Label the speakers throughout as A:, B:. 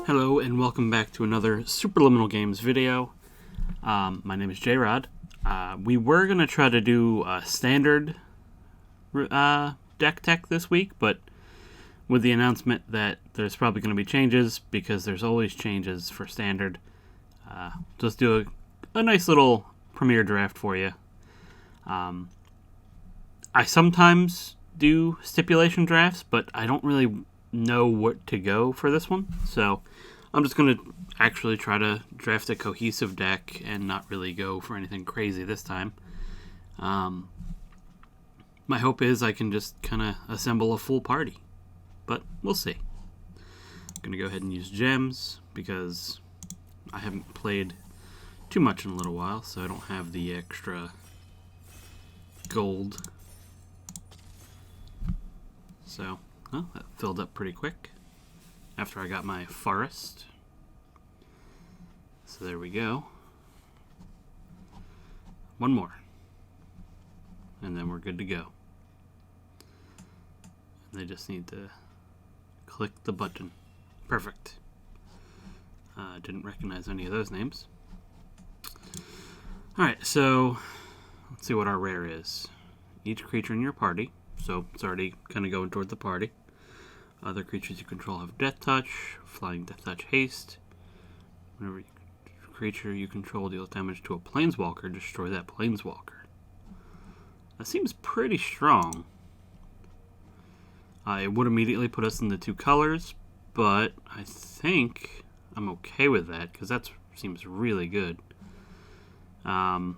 A: Hello and welcome back to another Superliminal Games video. My name is Jayrod. We were going to try to do a standard deck tech this week, but with the announcement that there's probably going to be changes, because there's always changes for standard, just do a nice little premiere draft for you. I sometimes do stipulation drafts, but I don't really know what to go for this one, so I'm just going to actually try to draft a cohesive deck and not really go for anything crazy this time. My hope is I can just kind of assemble a full party, but we'll see. I'm going to go ahead and use gems because I haven't played too much in a little while, so I don't have the extra gold. So, well, that filled up pretty quick after I got my forest. So there we go. One more. And then we're good to go. They just need to click the button. Perfect. Didn't recognize any of those names. Alright, so let's see what our rare is. Each creature in your party, so it's already kind of going toward the party. Other creatures you control have Death Touch, Flying Death Touch Haste. Whenever creature you control deals damage to a Planeswalker, destroy that Planeswalker. That seems pretty strong. It would immediately put us in the two colors, but I think I'm okay with that, because that seems really good. I've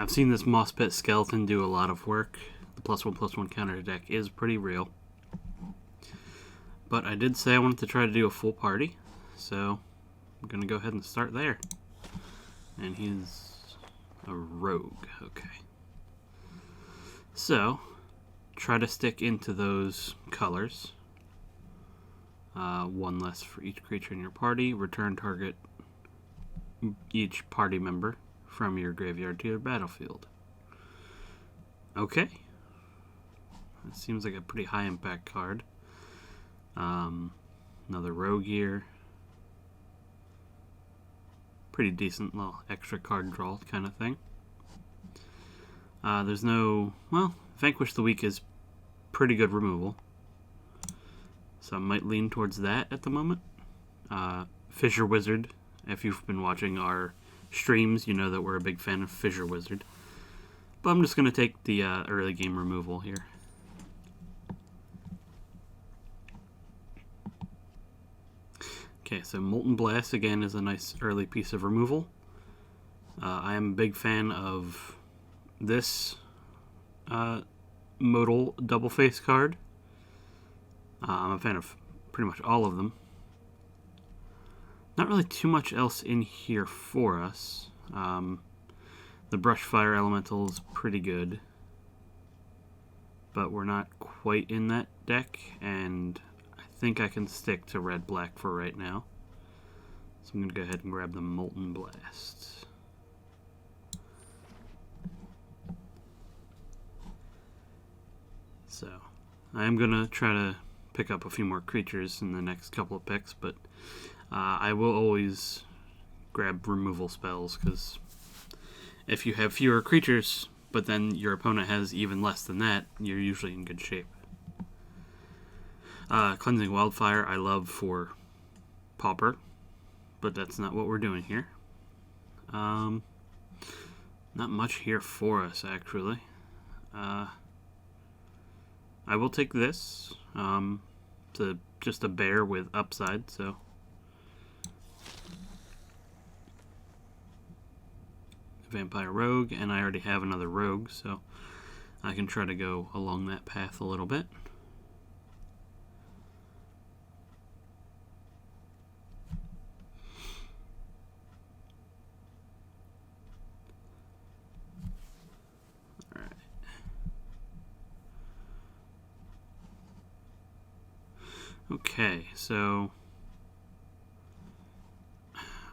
A: seen this Moss Pit Skeleton do a lot of work. The +1/+1 counter deck is pretty real. But I did say I wanted to try to do a full party, so I'm going to go ahead and start there. And he's a rogue, okay. So, try to stick into those colors. One less for each creature in your party. Return target each party member from your graveyard to your battlefield. Okay. That seems like a pretty high impact card. Another rogue here. Pretty decent little extra card draw kind of thing. There's no... Well, Vanquish the Weak is pretty good removal, so I might lean towards that at the moment. Fissure Wizard. If you've been watching our streams, you know that we're a big fan of Fissure Wizard. But I'm just going to take the early game removal here. Okay, so Molten Blast, again, is a nice early piece of removal. I am a big fan of this modal double face card. I'm a fan of pretty much all of them. Not really too much else in here for us. The Brush Fire Elemental is pretty good, but we're not quite in that deck, and I think I can stick to red-black for right now. So I'm going to go ahead and grab the Molten Blast. So, I am going to try to pick up a few more creatures in the next couple of picks, but I will always grab removal spells, because if you have fewer creatures, but then your opponent has even less than that, you're usually in good shape. Cleansing Wildfire I love for Pauper, but that's not what we're doing here. Not much here for us, actually. I will take this. It's just a bear with upside, so... Vampire Rogue, and I already have another Rogue, so I can try to go along that path a little bit. Alright. Okay, so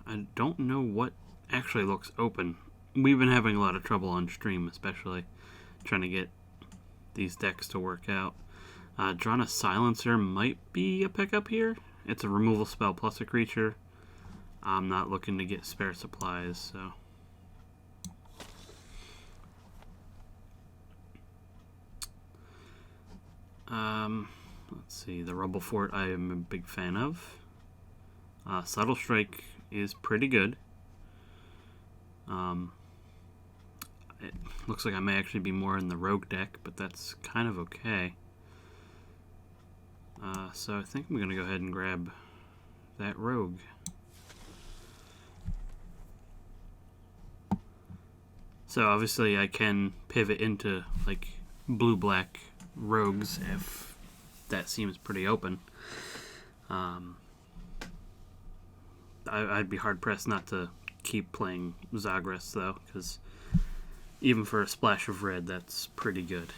A: I don't know what actually looks open. We've been having a lot of trouble on stream, especially trying to get these decks to work out. Drawn a Silencer might be a pickup here, It's a removal spell plus a creature. I'm not looking to get spare supplies, so. Let's see. The Rubble Fort I am a big fan of. Subtle Strike is pretty good. It looks like I may actually be more in the rogue deck, but that's kind of okay. So I think I'm going to go ahead and grab that rogue. So obviously I can pivot into like blue-black rogues if that seems pretty open. I'd be hard-pressed not to keep playing Zagras, though, because even for a splash of red, that's pretty good.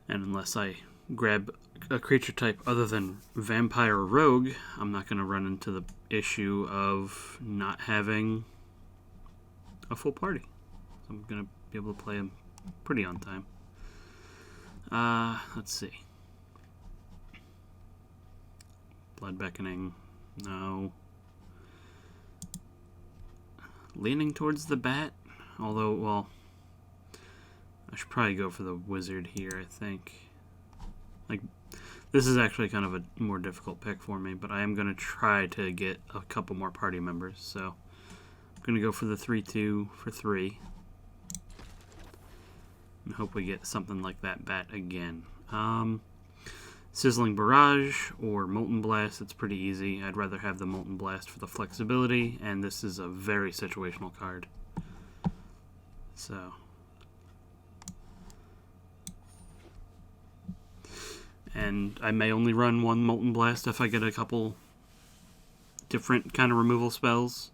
A: And unless I grab a creature type other than Vampire or Rogue, I'm not going to run into the issue of not having a full party. So I'm going to be able to play them pretty on time. Let's see. Blood Beckoning. No. Leaning towards the bat. Although, well, I should probably go for the wizard here, I think. Like, this is actually kind of a more difficult pick for me, but I am going to try to get a couple more party members. So, I'm going to go for the 3/2 for 3. And hope we get something like that bat again. Sizzling Barrage or Molten Blast, it's pretty easy. I'd rather have the Molten Blast for the flexibility, and this is a very situational card. So. And I may only run one Molten Blast if I get a couple different kind of removal spells,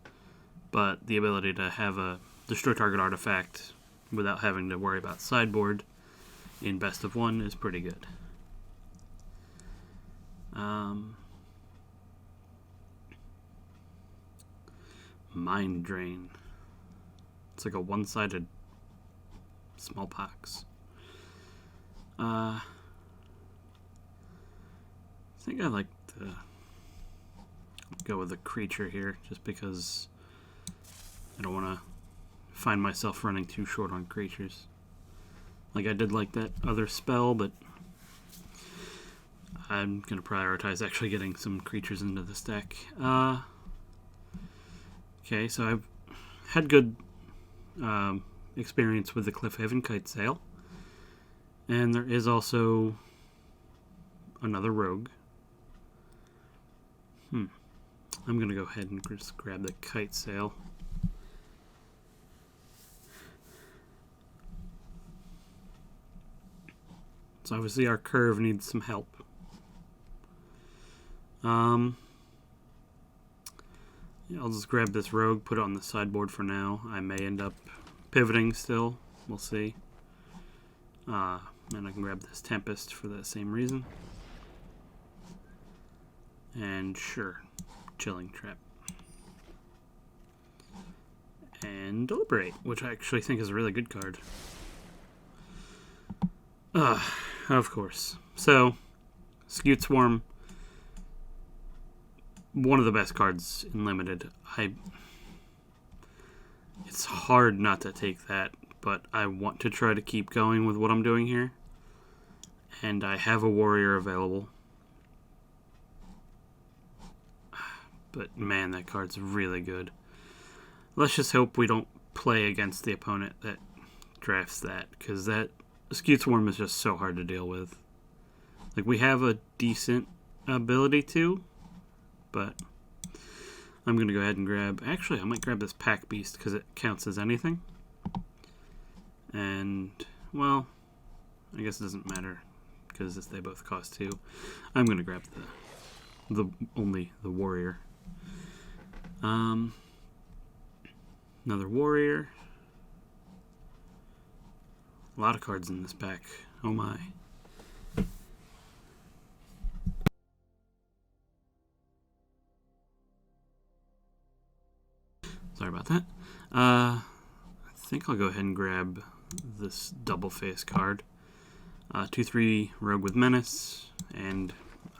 A: but the ability to have a destroy target artifact without having to worry about sideboard in best of one is pretty good. Mind Drain. It's like a one-sided smallpox. I think I like to go with a creature here, just because I don't want to find myself running too short on creatures. Like, I did like that other spell, but I'm going to prioritize actually getting some creatures into this deck. Okay, so I've had good experience with the Cliffhaven Kite Sail. And there is also another rogue. I'm going to go ahead and just grab the Kite Sail. So obviously our curve needs some help. Yeah, I'll just grab this rogue, put it on the sideboard for now. I may end up pivoting still. We'll see. And I can grab this Tempest for that same reason. And sure, Chilling Trap. And Deliberate, which I actually think is a really good card. Of course. So, Skewed Swarm, one of the best cards in Limited. It's hard not to take that, but I want to try to keep going with what I'm doing here. And I have a warrior available. But man, that card's really good. Let's just hope we don't play against the opponent that drafts that, because that Skewed Swarm is just so hard to deal with. Like, we have a decent ability to, but I'm going to go ahead and grab... Actually, I might grab this Pack Beast because it counts as anything. And, well, I guess it doesn't matter because they both cost 2. I'm going to grab the warrior. Another warrior. A lot of cards in this pack. Oh my. Sorry about that. I think I'll go ahead and grab this double face card. 2/3 Rogue with Menace, and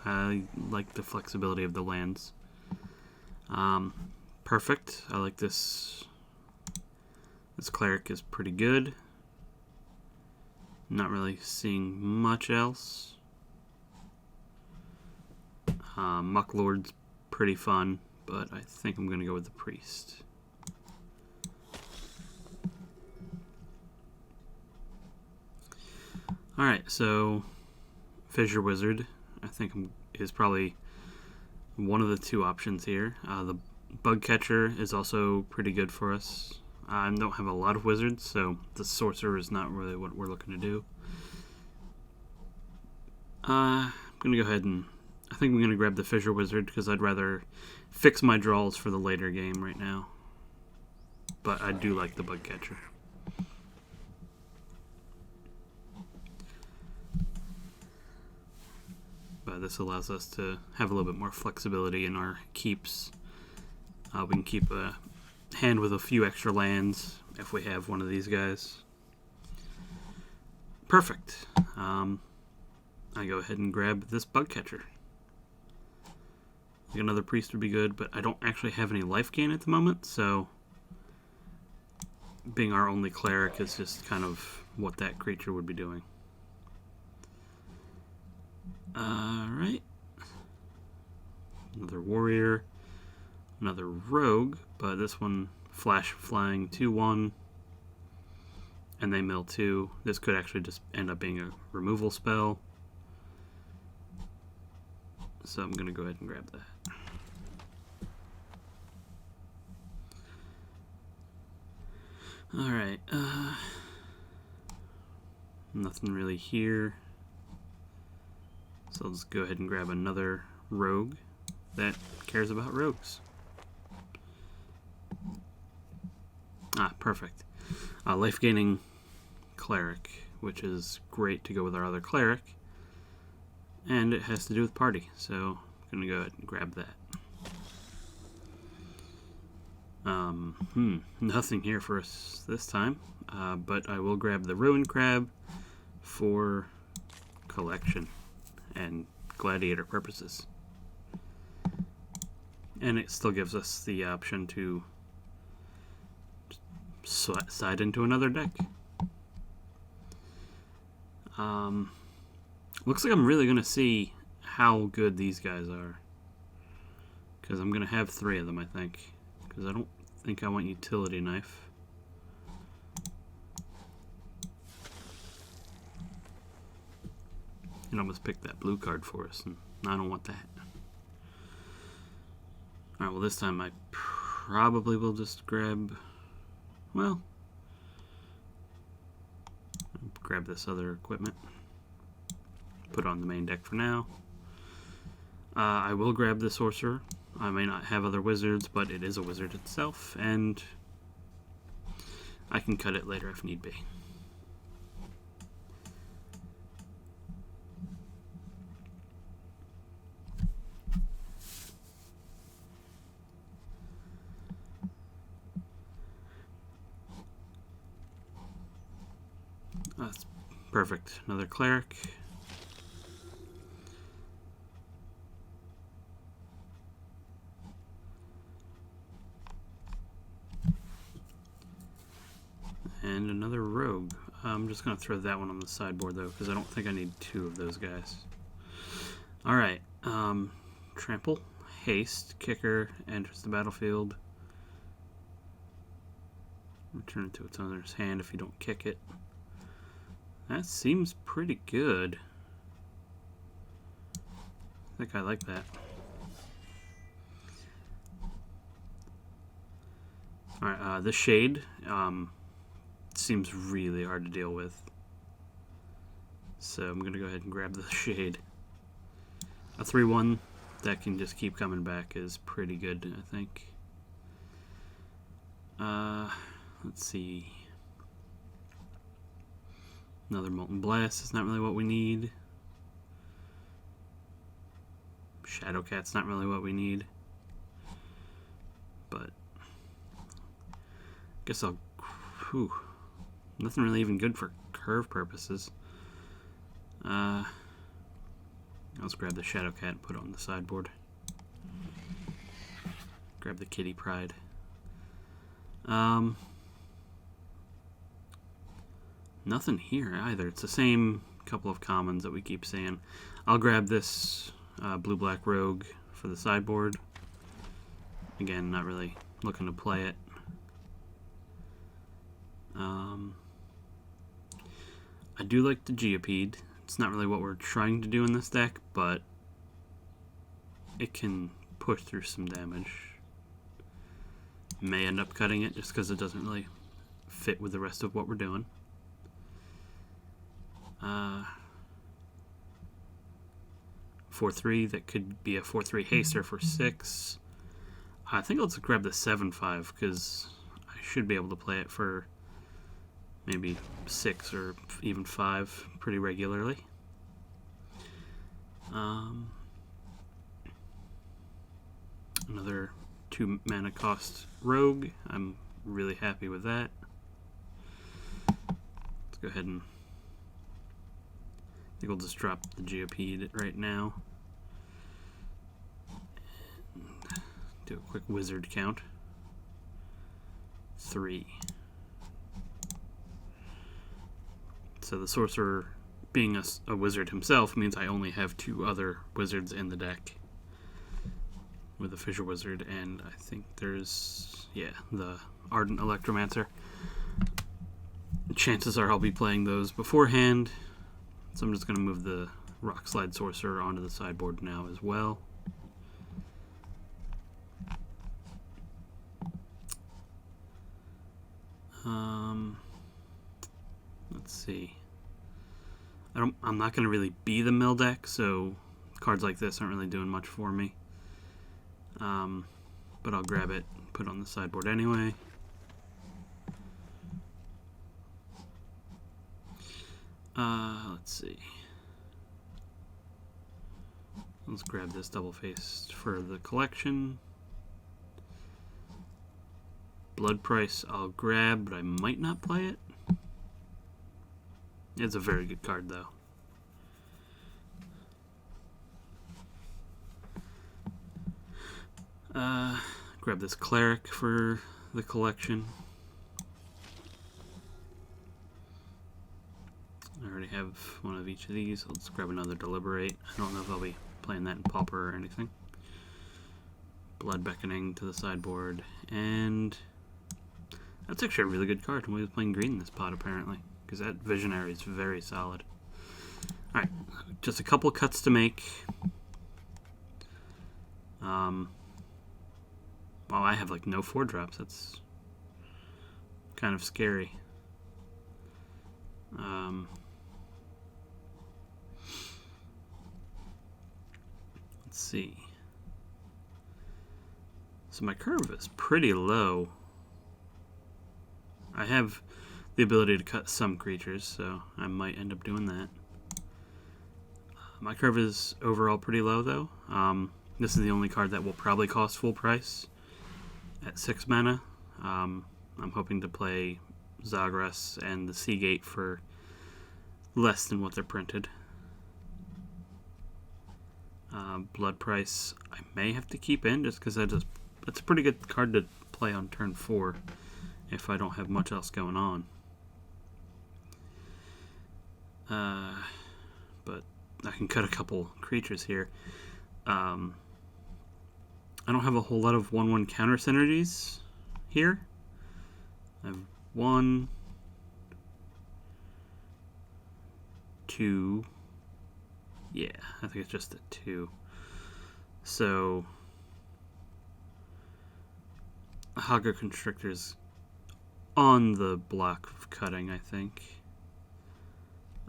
A: I like the flexibility of the lands. Perfect. I like this. This cleric is pretty good. Not really seeing much else. Mucklord's pretty fun, but I think I'm going to go with the priest. Alright, so Fissure Wizard, I think is probably one of the two options here. The Bug Catcher is also pretty good for us. I don't have a lot of wizards, so the Sorcerer is not really what we're looking to do. I'm going to go ahead and I think I'm going to grab the Fissure Wizard because I'd rather fix my draws for the later game right now. But I do like the Bug Catcher. But this allows us to have a little bit more flexibility in our keeps. We can keep a hand with a few extra lands if we have one of these guys. Perfect. I go ahead and grab this Bug Catcher. Like another priest would be good, but I don't actually have any life gain at the moment, so being our only cleric is just kind of what that creature would be doing. Alright. Another warrior. Another rogue, but this one flash flying 2/1. And they mill 2. This could actually just end up being a removal spell. So I'm going to go ahead and grab that. Alright. Nothing really here. So I'll just go ahead and grab another rogue that cares about rogues. Perfect. Life gaining cleric, which is great to go with our other cleric. And it has to do with party, so I'm going to go ahead and grab that. Nothing here for us this time, but I will grab the Ruin Crab for collection and gladiator purposes. And it still gives us the option to slide into another deck. Looks like I'm really going to see how good these guys are. Because I'm going to have 3 of them, I think. Because I don't think I want Utility Knife. You can almost pick that blue card for us, and I don't want that. Alright, well this time I probably will just grab, well, grab this other equipment. Put it on the main deck for now. I will grab the Sorcerer. I may not have other wizards, but it is a wizard itself, and I can cut it later if need be. That's perfect. Another cleric. And another rogue. I'm just going to throw that one on the sideboard, though, because I don't think I need 2 of those guys. Alright. Trample, haste, kicker, enters the battlefield. Return it to its owner's hand if you don't kick it. That seems pretty good. I think I like that. Alright, this shade seems really hard to deal with. So I'm going to go ahead and grab the shade. A 3/1 that can just keep coming back is pretty good, I think. Let's see. Another Molten Blast is not really what we need. Shadowcat's not really what we need. But I guess I'll... Whew. Nothing really even good for curve purposes. Let's grab the Shadow Cat and put it on the sideboard. Grab the Kitty Pride. Nothing here either. It's the same couple of commons that we keep saying. I'll grab this blue-black Rogue for the sideboard. Again, not really looking to play it. I do like the Geopede. It's not really what we're trying to do in this deck, but it can push through some damage. May end up cutting it just because it doesn't really fit with the rest of what we're doing. 4/3, that could be a 4/3 haster for 6. I think let's grab the 7/5 because I should be able to play it for maybe 6 or even 5 pretty regularly. Another 2 mana cost Rogue. I'm really happy with that. Let's go ahead and I think we'll just drop the Geopede right now. And do a quick wizard count. 3. So the sorcerer, being a wizard himself, means I only have 2 other wizards in the deck. With a Fissure Wizard, and I think there's, the Ardent Electromancer. Chances are I'll be playing those beforehand, so I'm just going to move the Rockslide Sorcerer onto the sideboard now as well. Let's see. I'm not going to really be the mill deck, so cards like this aren't really doing much for me. But I'll grab it, put it on the sideboard anyway. Let's see. Let's grab this double-faced for the collection. Blood Price I'll grab, but I might not play it. It's a very good card, though. Grab this Cleric for the collection. I already have one of each of these. Let's grab another Deliberate. I don't know if I'll be playing that in Pauper or anything. Blood Beckoning to the sideboard. And that's actually a really good card. Nobody was playing green in this pot, apparently, because that Visionary is very solid. Alright, just a couple cuts to make. Well, I have like no 4-drops. That's kind of scary. Let's see. So my curve is pretty low. I have the ability to cut some creatures, so I might end up doing that. My curve is overall pretty low, though. This is the only card that will probably cost full price at 6 mana. I'm hoping to play Zagras and the Seagate for less than what they're printed. Blood Price I may have to keep in just because that's a pretty good card to play on turn 4 if I don't have much else going on. But I can cut a couple creatures here. I don't have a whole lot of 1/1 counter synergies here. I have 1, 2. Yeah, I think it's just a 2. So Haga Constrictor's on the block of cutting, I think.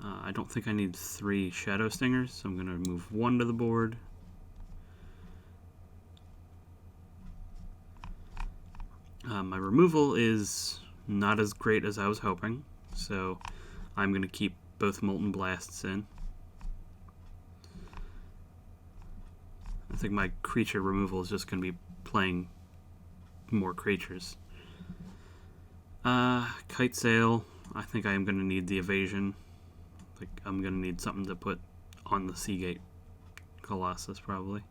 A: I don't think I need 3 Shadow Stingers, so I'm going to move 1 to the board. My removal is not as great as I was hoping, so I'm going to keep both Molten Blasts in. I think my creature removal is just going to be playing more creatures. Kite Sail, I think I am going to need the evasion. Like, I'm gonna need something to put on the Seagate Colossus, probably.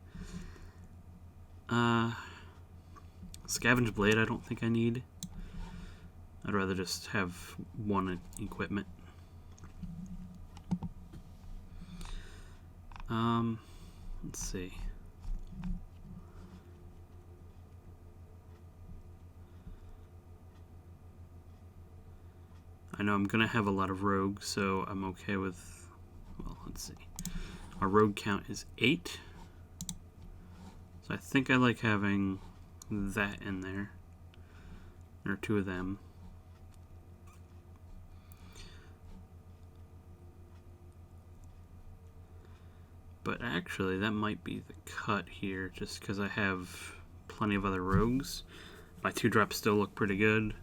A: Scavenge Blade I don't think I need. I'd rather just have one equipment. Let's see. I know I'm gonna have a lot of rogues, so I'm okay with, well, let's see. Our rogue count is 8. So I think I like having that in there. Or 2 of them. But actually, that might be the cut here, just because I have plenty of other rogues. My 2-drops still look pretty good.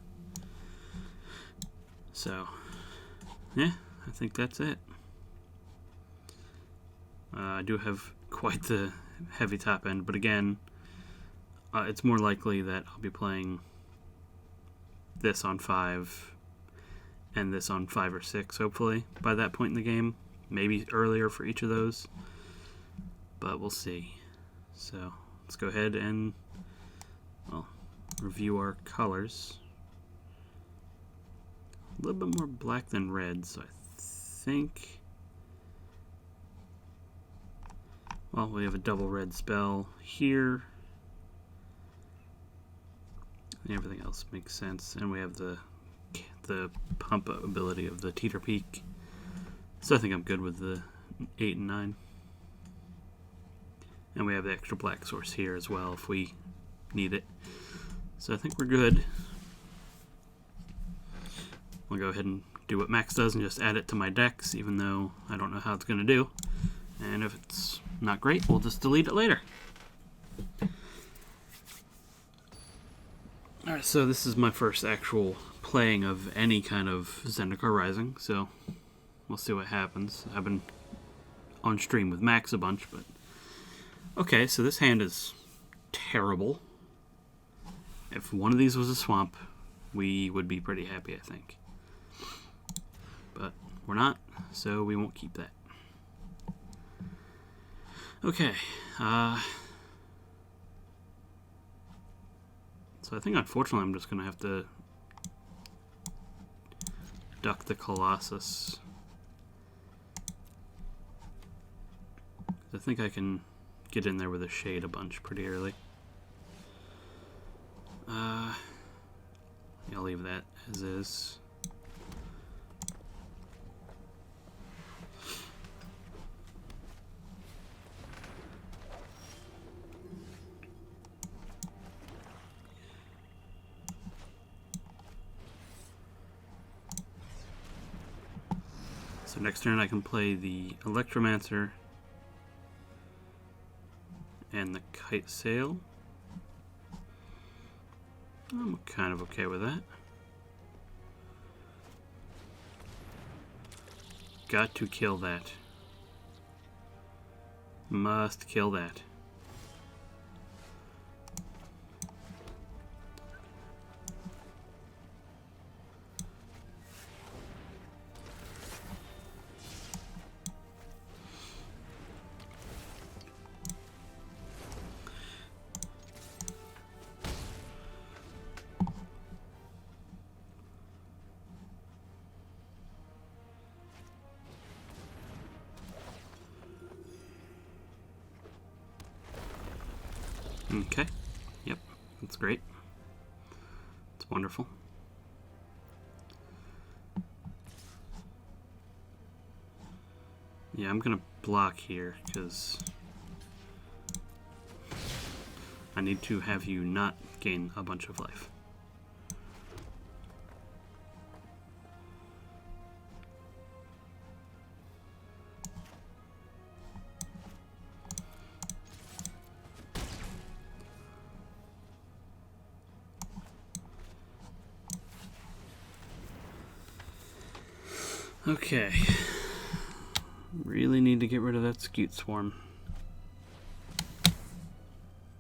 A: So, yeah, I think that's it. I do have quite the heavy top end, but again, it's more likely that I'll be playing this on 5 and this on 5 or 6, hopefully, by that point in the game. Maybe earlier for each of those, but we'll see. So, let's go ahead and, well, review our colors. A little bit more black than red, so I think, well, we have a double red spell here. And everything else makes sense, and we have the pump ability of the Teeter Peak. So I think I'm good with the 8 and 9. And we have the extra black source here as well if we need it. So I think we're good. I'll go ahead and do what Max does and just add it to my decks, even though I don't know how it's going to do. And if it's not great, we'll just delete it later. Alright, so this is my first actual playing of any kind of Zendikar Rising, so we'll see what happens. I've been on stream with Max a bunch, but... Okay, so this hand is terrible. If one of these was a swamp, we would be pretty happy, I think. But we're not, so we won't keep that. Okay, so I think unfortunately I'm just going to have to duck the Colossus. I think I can get in there with a Shade a bunch pretty early. I'll leave that as is. So next turn I can play the Electromancer and the Kite Sail. I'm kind of okay with that. Got to kill that. Must kill that. Okay. Yep. That's great. It's wonderful. Yeah, I'm gonna block here because I need to have you not gain a bunch of life. Okay. Really need to get rid of that Scute Swarm.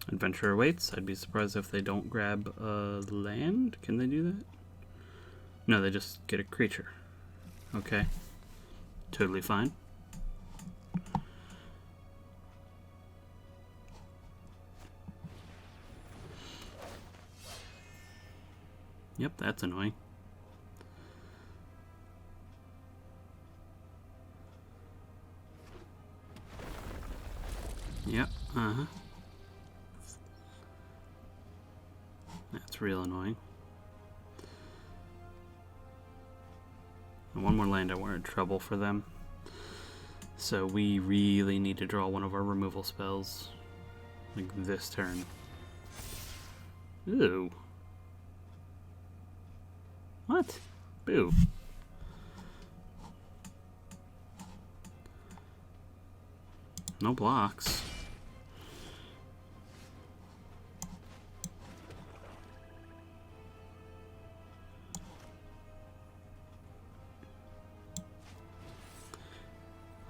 A: Adventure awaits. I'd be surprised if they don't grab land. Can they do that? No, they just get a creature. Okay. totally fine. Yep, that's annoying. Yep, That's real annoying. And one more land, we're in trouble for them. So we really need to draw one of our removal spells. Like this turn. Ooh. What? Boo. No blocks.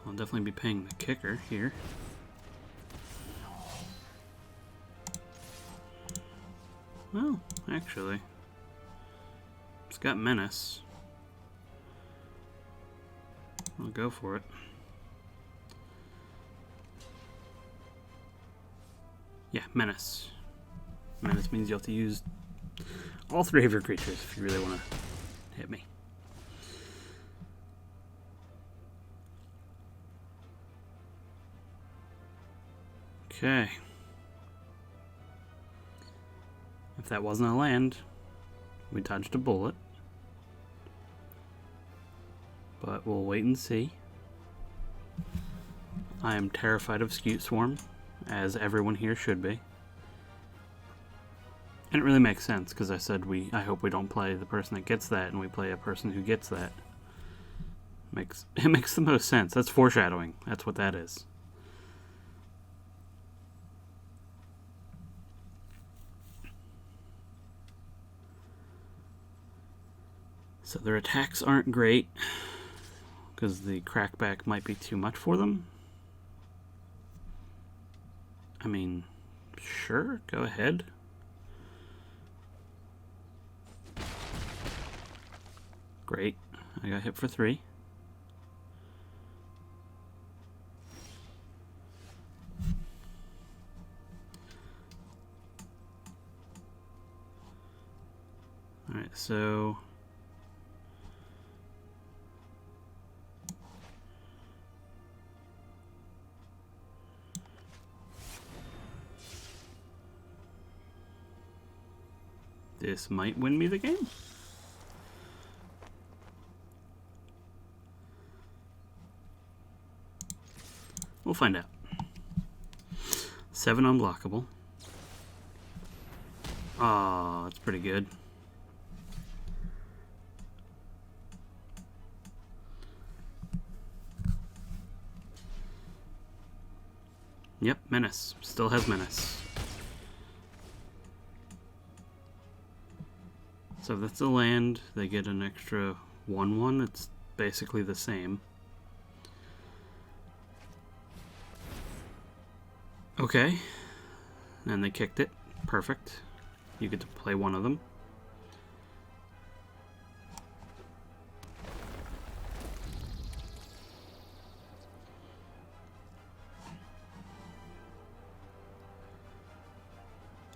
A: I'll definitely be paying the kicker here. Well, actually, it's got menace. I'll go for it. Yeah, menace. Menace means you have to use all three of your creatures if you really want to hit me. Okay. If that wasn't a land, we dodged a bullet. But we'll wait and see. I am terrified of Scute Swarm, as everyone here should be. And it really makes sense, because I said I hope we don't play the person that gets that, and we play a person who gets that. It makes the most sense. That's foreshadowing. That's what that is. So their attacks aren't great, because the crackback might be too much for them. I mean, sure, go ahead. Great, I got hit for 3. Alright, so this might win me the game. We'll find out. 7 unblockable. Oh, that's pretty good. Yep, menace. Still has menace. So if that's a land, they get an extra 1/1. It's basically the same. Okay. And they kicked it. Perfect. You get to play one of them.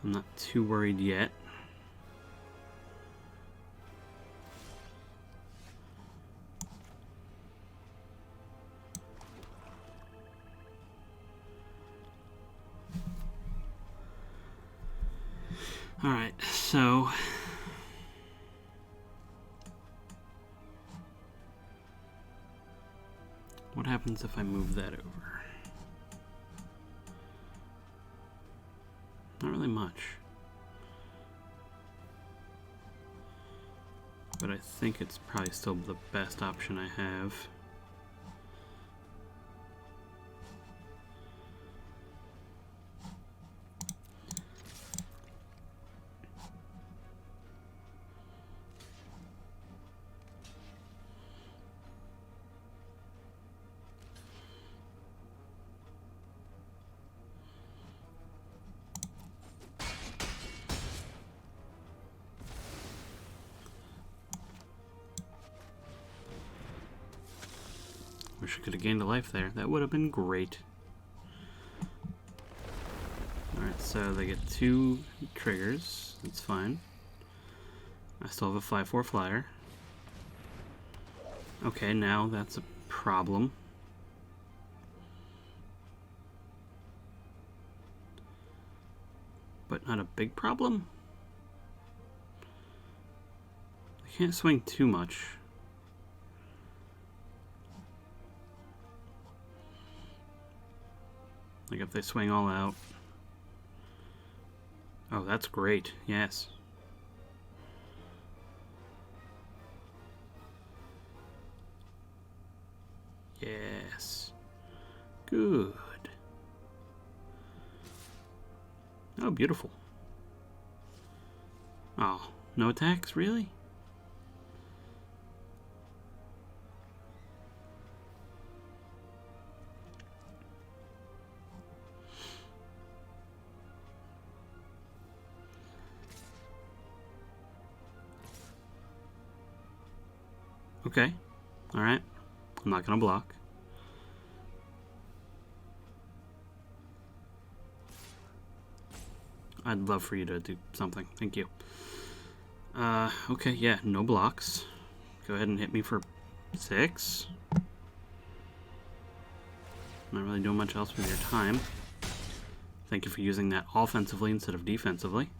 A: I'm not too worried yet. Alright, so what happens if I move that over? Not really much. But I think it's probably still the best option I have. wish I could have gained a life there. That would have been great. Alright, so they get 2 triggers. That's fine. I still have a 5/4 flyer. Okay, now that's a problem. But not a big problem. I can't swing too much. Like if they swing all out. Oh, that's great. Yes. Yes. Good. Oh, beautiful. Oh, no attacks? Really? Okay. Alright. I'm not gonna block. I'd love for you to do something. Thank you. Okay, yeah, no blocks. Go ahead and hit me for 6. Not really doing much else with your time. Thank you for using that offensively instead of defensively.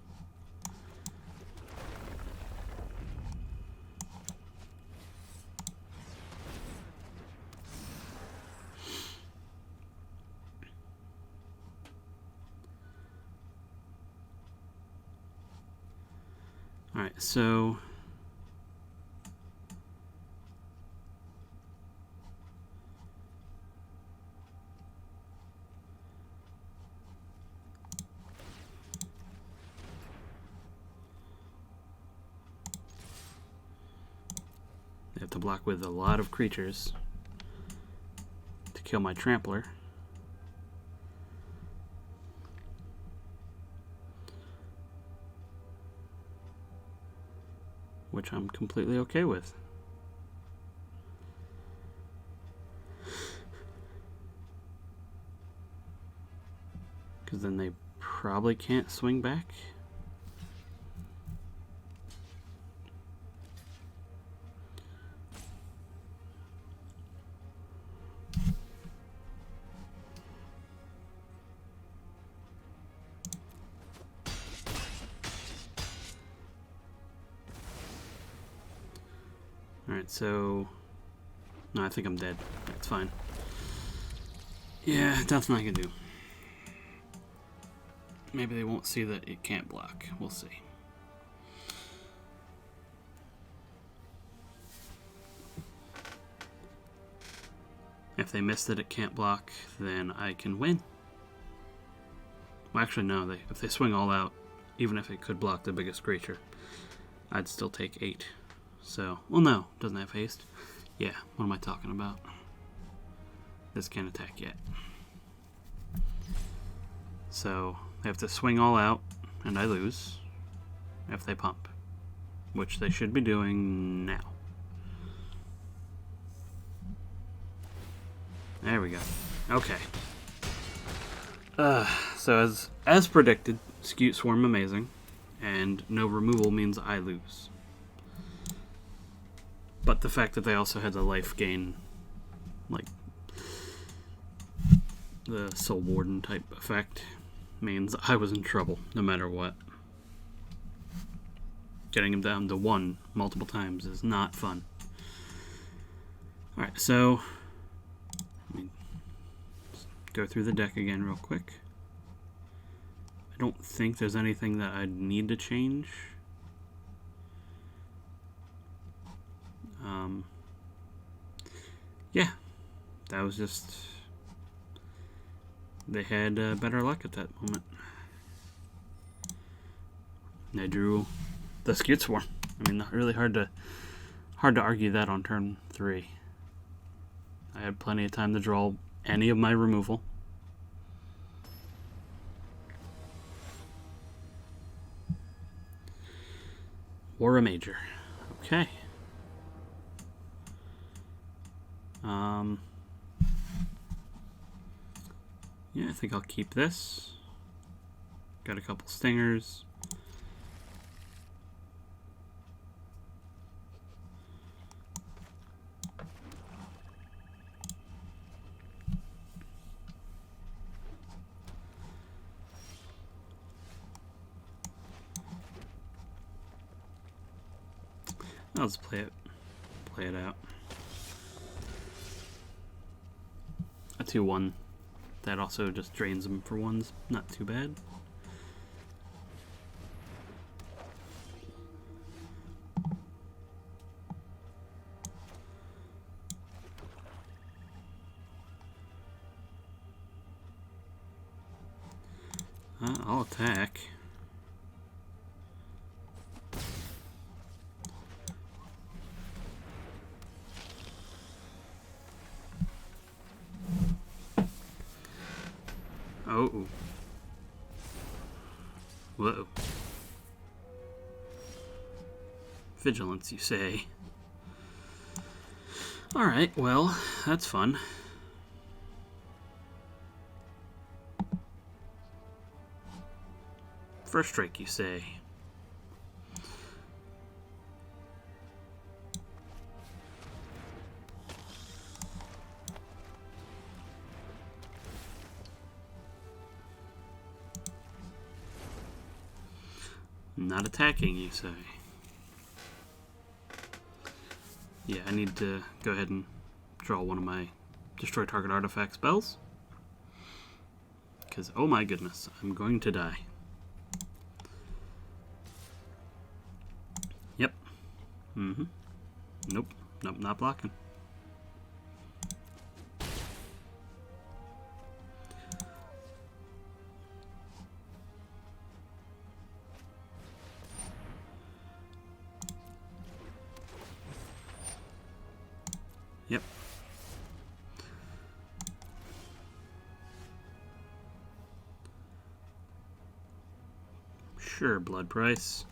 A: Alright, so they have to block with a lot of creatures to kill my trampler. Which I'm completely okay with. Because then they probably can't swing back. Alright, so... No, I think I'm dead. That's fine. Yeah, nothing I can do. Maybe they won't see that it can't block. We'll see. If they miss that it can't block, then I can win. Well, actually, no. If they swing all out, even if it could block the biggest creature, I'd still take 8. So, well, no, doesn't have haste. Yeah, what am I talking about? This can't attack yet. So, they have to swing all out, and I lose if they pump, which they should be doing now. There we go. Okay. So as predicted, Scute Swarm amazing, and no removal means I lose. But the fact that they also had the life gain, like the Soul Warden type effect, means I was in trouble no matter what. Getting him down to 1 multiple times is not fun. Alright, so let me go through the deck again real quick. I don't think there's anything that I'd need to change. Yeah, that was just... They had better luck at that moment. And I drew the Scute Swarm. I mean, not really hard to argue that on turn 3. I had plenty of time to draw any of my removal. Or a major. Okay. Yeah, I think I'll keep this. Got a couple stingers. I'll just play it out. A 2/1. That also just drains them for ones. Not too bad. I'll attack. Oh. Whoa. Vigilance, you say? Alright, well, that's fun. First strike, you say? Not attacking, you say? Yeah, I need to go ahead and draw one of my destroy target artifact spells. Because, oh my goodness, I'm going to die. Yep. Nope. Nope, not blocking. Yep. Sure, blood price.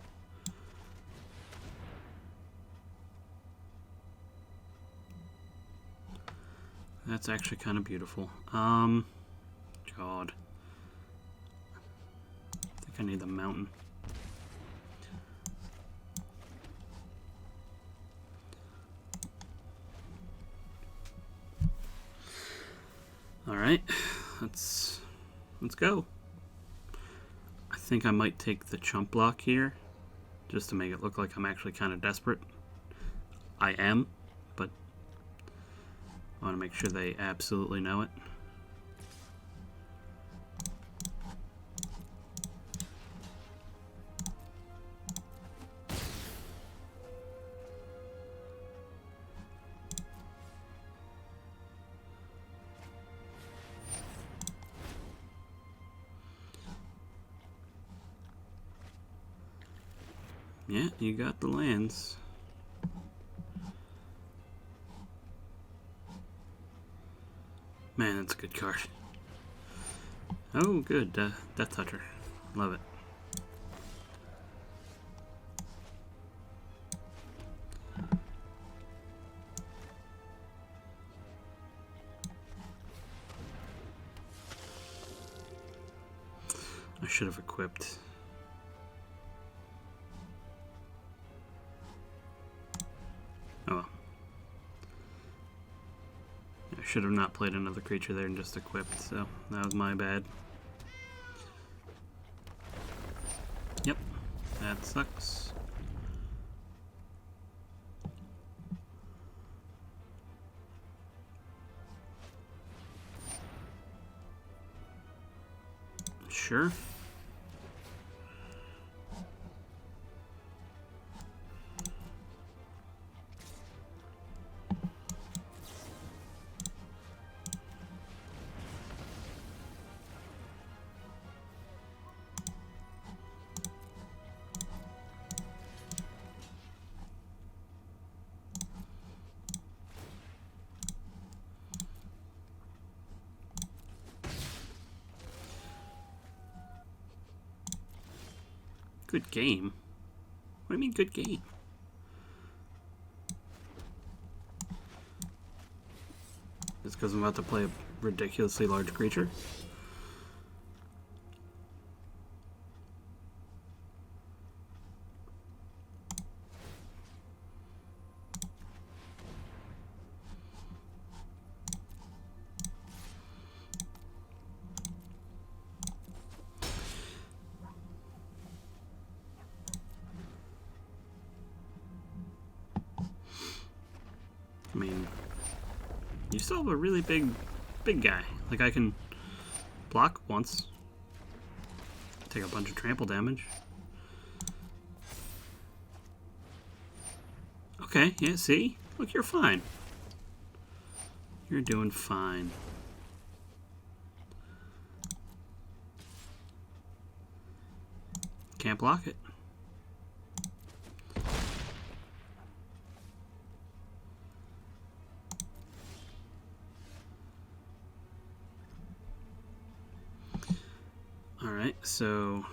A: That's actually kind of beautiful. God. I think I need the mountain. Alright, let's go. I think I might take the chump block here, just to make it look like I'm actually kind of desperate. I am, but I want to make sure they absolutely know it. Yeah, you got the lands. Man, that's a good card. Oh, good. Death Toucher. Love it. I should have equipped. Oh well. I should have not played another creature there and just equipped, so that was my bad. Yep, that sucks. Sure. Good game? What do you mean good game? Just because I'm about to play a ridiculously large creature? still have a really big guy. Like, I can block once. Take a bunch of trample damage. Okay, yeah, see? Look, you're fine. You're doing fine. Can't block it. Alright, so...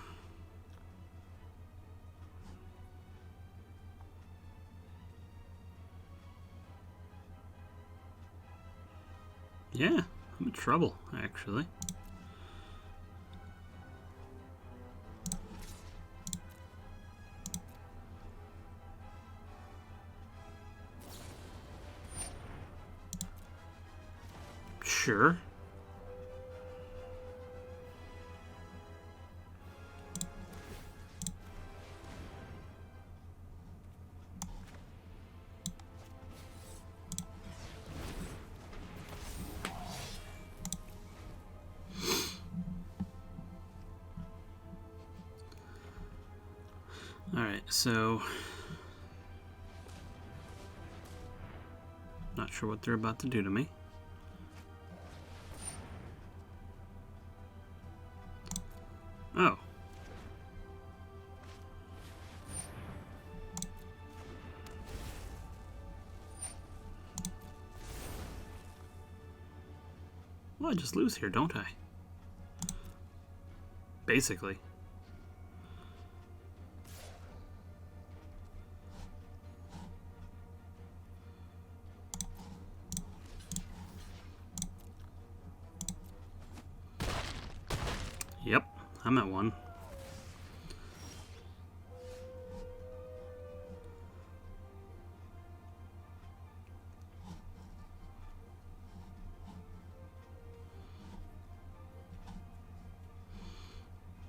A: yeah, I'm in trouble, actually. Sure. Alright, so... not sure what they're about to do to me. Oh. Well, I just lose here, don't I? Basically. Yep, I'm at 1.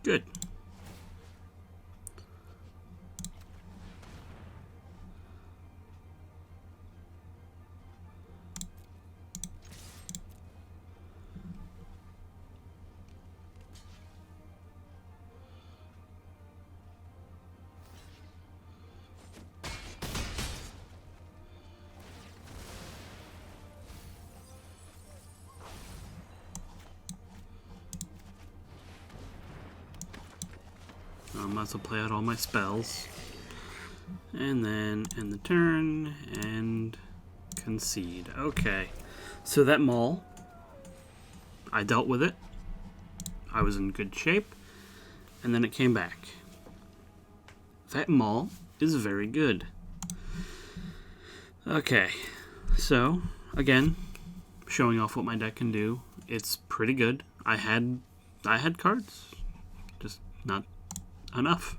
A: Good. I might as well play out all my spells. And then end the turn and concede. Okay. So that maul, I dealt with it. I was in good shape. And then it came back. That maul is very good. Okay. So, again, showing off what my deck can do. It's pretty good. I had cards. Just not enough.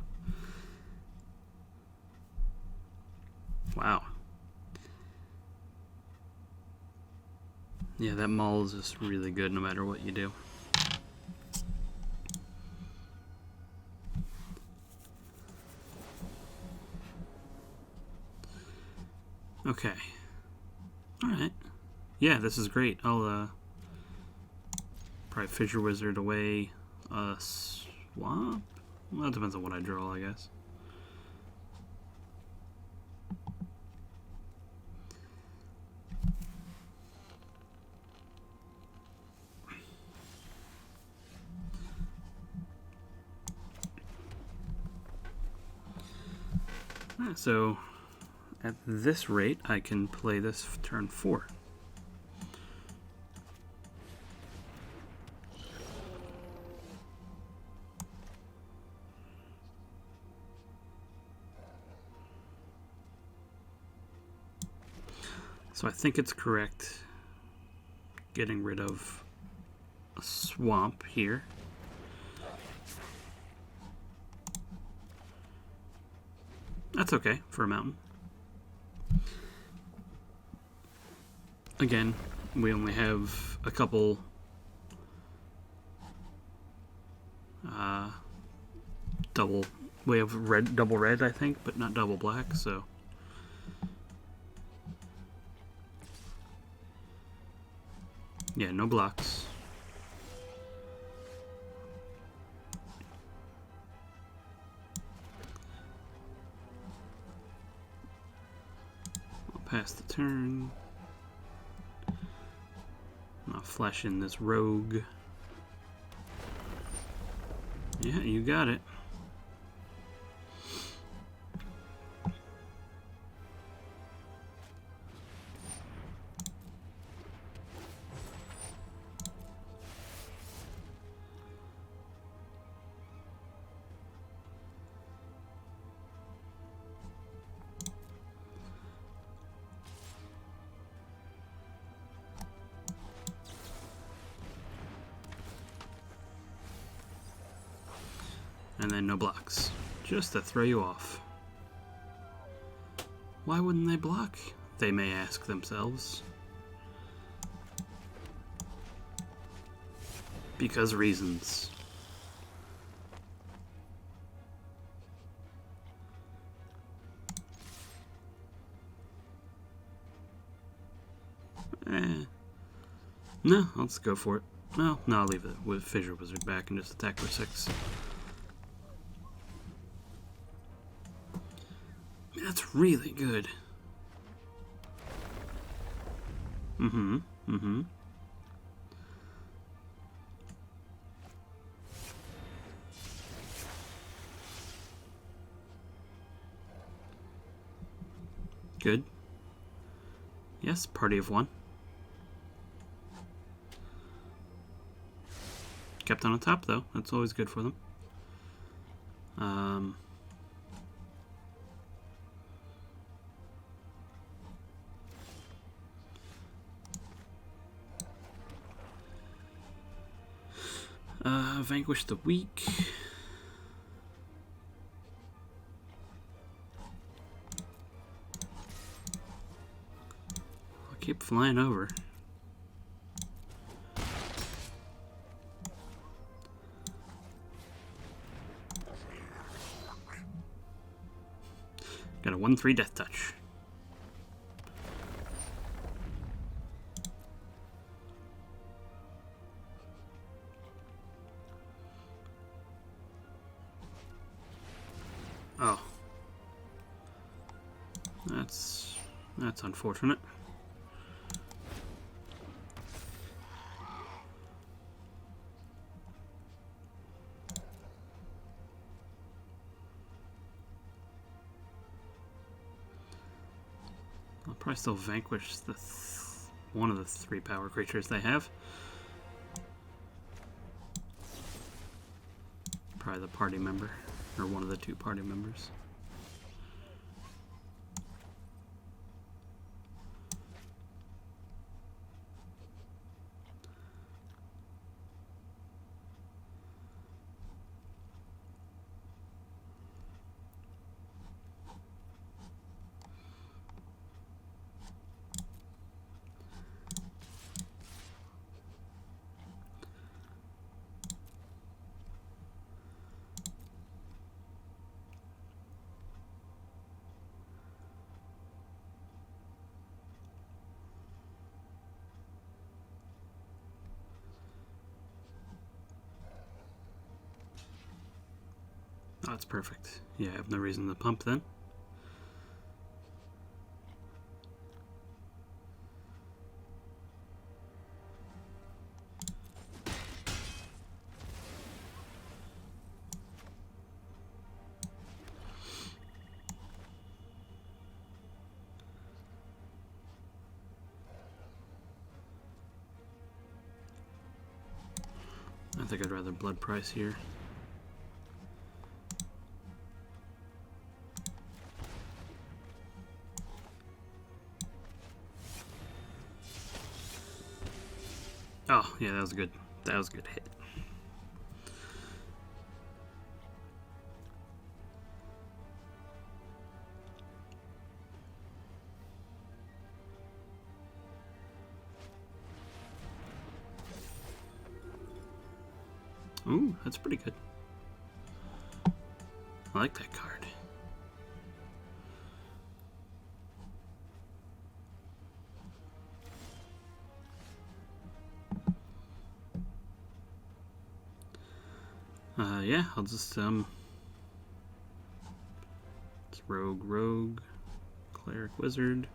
A: Wow. Yeah, that maul is just really good no matter what you do. Okay. Alright. Yeah, this is great. I'll probably Fissure Wizard away a swamp? Well, that depends on what I draw, I guess. So, at this rate, I can play this turn 4. So I think it's correct getting rid of a swamp here. That's okay for a mountain. Again, we only have a couple we have double red, I think, but not double black, so Yeah, no blocks. I'll pass the turn. I'll flash in this rogue. Yeah, you got it. And then no blocks, just to throw you off. Why wouldn't they block? They may ask themselves. Because reasons. No, let's go for it. No, I'll leave it with Fissure Wizard back and just attack for 6. That's really good. Good. Yes, party of 1. Kept on top though. That's always good for them. Vanquish the weak. I'll keep flying over. Got a 1/3 death touch. Oh. That's unfortunate. I'll probably still vanquish the one of the 3 power creatures they have. Probably the party member, or one of the 2 party members. Oh, that's perfect. Yeah, I have no reason to pump then. I think I'd rather blood price here. Oh, yeah, that was good. That was a good hit. Ooh, that's pretty good. I like that card. Yeah, I'll just, it's rogue, cleric, wizard.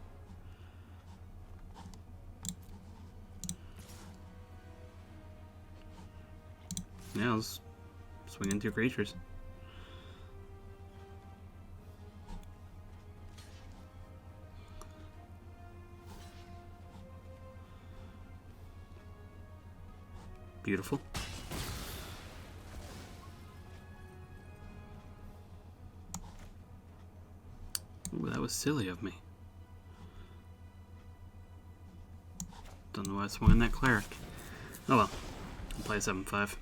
A: Yeah, I'll just swing into creatures. Beautiful. Ooh, that was silly of me. Don't know why I swung in that cleric. Oh well. I'll play 7/5.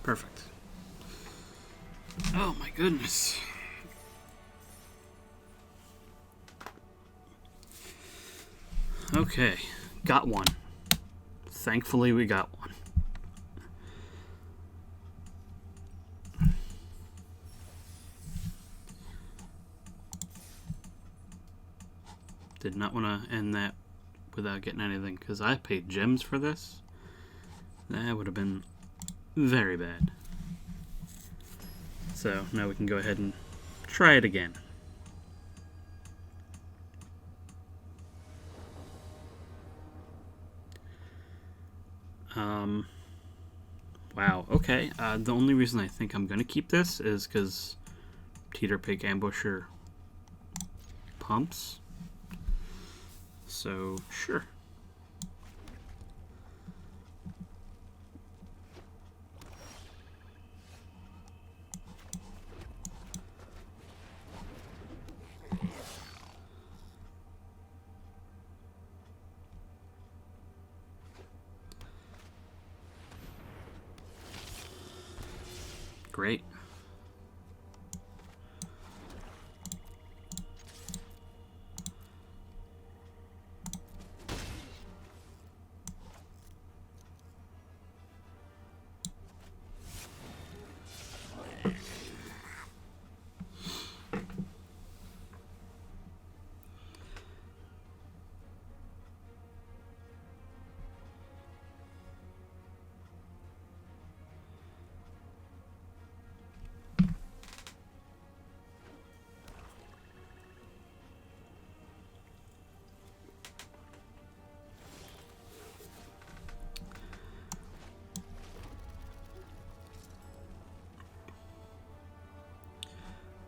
A: Perfect. Oh my goodness. Okay, got one. Thankfully, we got one. Did not want to end that without getting anything, because I paid gems for this. That would have been very bad. So now we can go ahead and try it again. Wow, okay. The only reason I think I'm going to keep this is because Teeter Pig Ambusher pumps. So, sure. Great.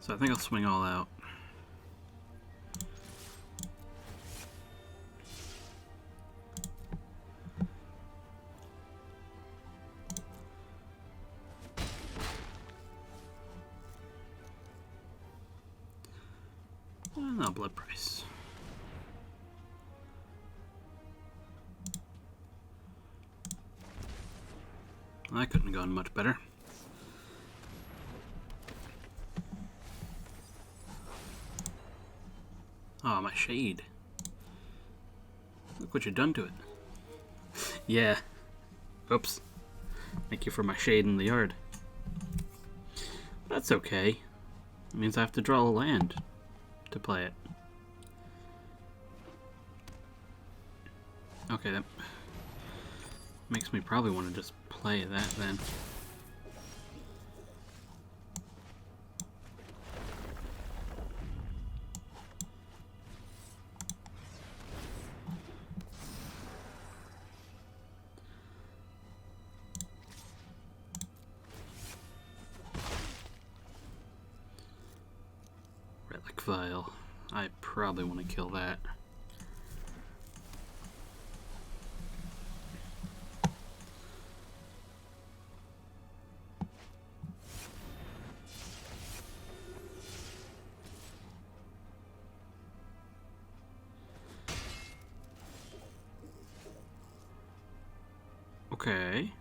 A: So I think I'll swing all out. No blood price. Well, that couldn't have gone much better. Oh, my shade. Look what you've done to it. Yeah. Oops. Thank you for my shade in the yard. That's okay. It means I have to draw a land to play it. Okay, that makes me probably want to just play that then. Relic Vial. I probably want to kill that. Okay.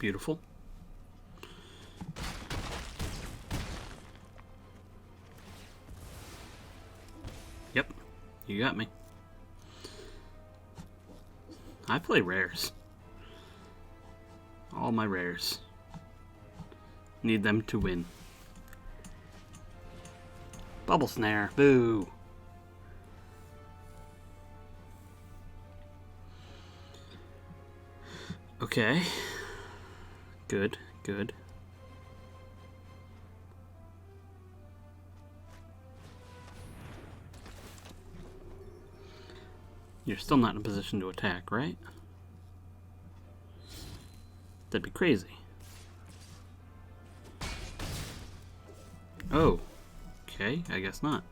A: Beautiful. Yep, you got me. I play rares. All my rares. Need them to win. Bubble snare. Boo. Okay. Good, good. You're still not in a position to attack, right? That'd be crazy. Oh. Okay, I guess not.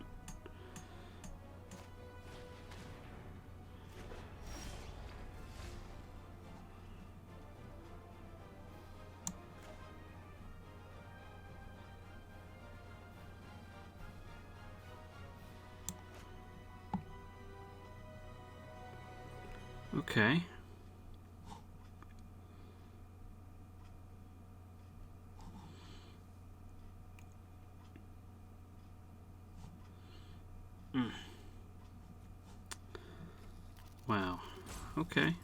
A: Okay. Wow. Okay.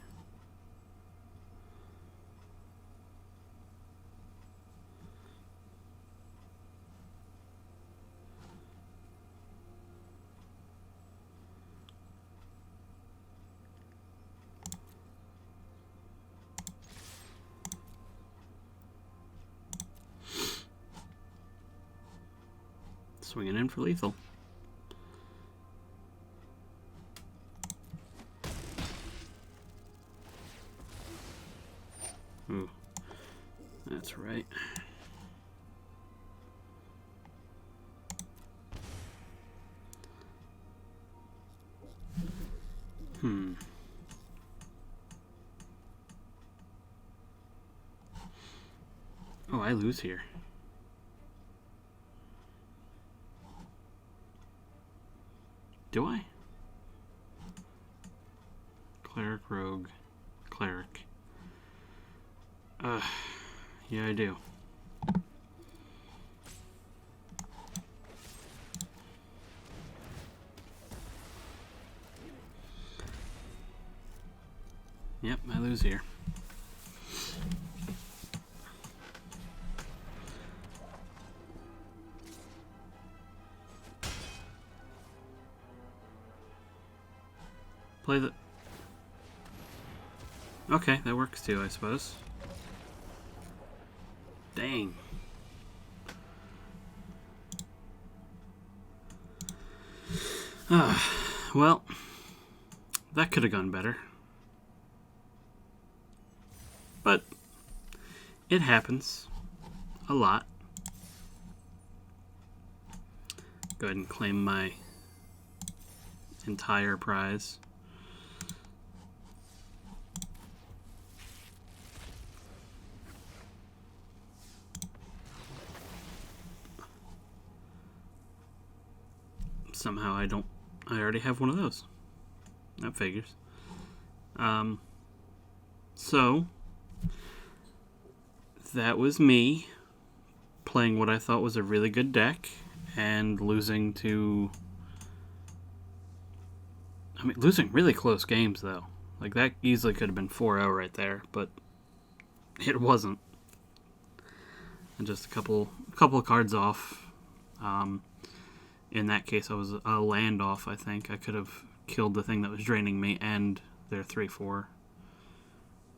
A: Swinging in for lethal. Ooh, that's right. Oh, I lose here. Do I? Cleric, rogue, cleric. Yeah, I do. Yep, I lose here. Play the... Okay, that works too, I suppose. Dang. Well, that could have gone better. But it happens a lot. Go ahead and claim my entire prize. Somehow I already have one of those. That figures. So that was me playing what I thought was a really good deck and losing to... I mean, losing really close games, though. Like, that easily could have been 4-0 right there, but it wasn't. And just a couple of cards off. In that case, I was a land off, I think. I could have killed the thing that was draining me and their 3-4.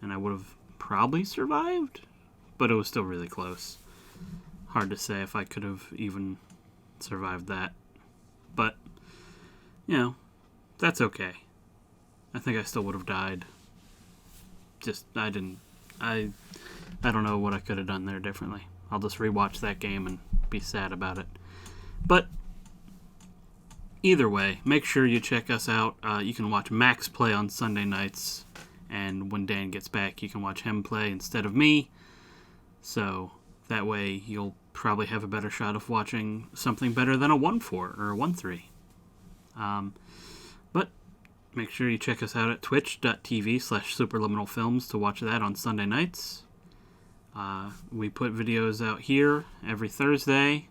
A: And I would have probably survived, but it was still really close. Hard to say if I could have even survived that. But, you know, that's okay. I think I still would have died. Just, I don't know what I could have done there differently. I'll just rewatch that game and be sad about it. But either way, make sure you check us out. You can watch Max play on Sunday nights, and when Dan gets back, you can watch him play instead of me. So that way you'll probably have a better shot of watching something better than a 1-4 or a 1-3. But make sure you check us out at twitch.tv/superliminalfilms to watch that on Sunday nights. We put videos out here every Thursday.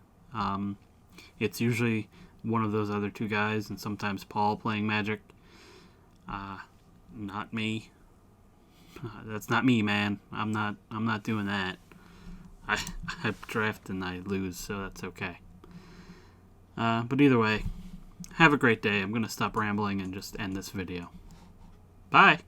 A: It's usually one of those other two guys, and sometimes Paul playing Magic. Not me. That's not me, man. I'm not doing that. I draft and I lose, so that's okay. But either way, have a great day. I'm gonna stop rambling and just end this video. Bye.